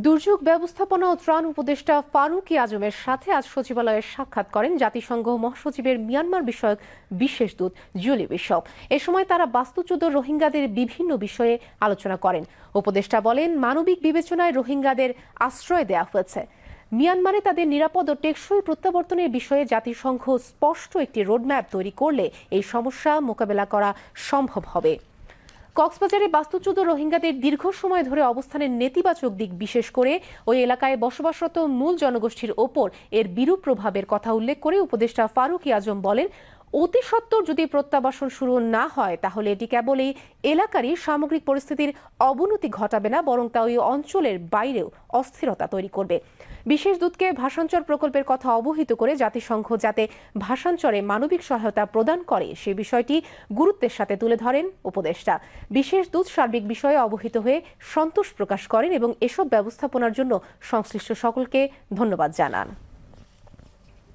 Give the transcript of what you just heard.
দুর্যোগ ব্যবস্থাপনা ও ত্রাণ উপদেষ্টা ফারুক আজমের সাথে আজ সচিবালয়ে সাক্ষাৎ করেন জাতিসংঘ মহাসচিবের মিয়ানমার বিষয়ক বিশেষ দূত জুলি বিশপ। এ সময় তারা বাস্তুচ্যুত রোহিঙ্গাদের বিভিন্ন বিষয়ে আলোচনা করেন। উপদেষ্টা বলেন, মানবিক বিবেচনায় রোহিঙ্গাদের আশ্রয় দেওয়া হয়েছে। মিয়ানমারে তাদের নিরাপদ ও টেকসই প্রত্যাবর্তনের বিষয়ে জাতিসংঘ স্পষ্ট একটি রোডম্যাপ তৈরি করলে এই সমস্যা মোকাবেলা করা সম্ভব হবে। কক্সবাজারে বাস্তুচ্যুত রোহিঙ্গাদের দীর্ঘ সময় ধরে অবস্থানের নেতিবাচক দিক, বিশেষ করে ওই এলাকায় বসবাসরত মূল জনগোষ্ঠীর ওপর এর বিরূপ প্রভাবের কথা উল্লেখ করে উপদেষ্টা ফারুক আজম বলেন, অতি সত্বর যদি প্রত্যাবাসন শুরু না হয় তাহলে এটি কেবল এই এলাকারই সামগ্রিক পরিস্থিতির অবনতি ঘটাবে না, বরং তা ওই অঞ্চলের বাইরেও অস্থিরতা তৈরি করবে। বিশেষ দূতকে ভাষাঞ্চর প্রকল্পের কথা অবহিত করে জাতিসংঘ যাতে ভাষাঞ্চরে মানবিক সহায়তা প্রদান করে সে বিষয়টি গুরুত্বের সাথে তুলে ধরেন উপদেষ্টা। বিশেষ দূত সার্বিক বিষয়ে অবহিত হয়ে সন্তোষ প্রকাশ করেন এবং এসব ব্যবস্থাপনার জন্য সংশ্লিষ্ট সকলকে ধন্যবাদ জানান।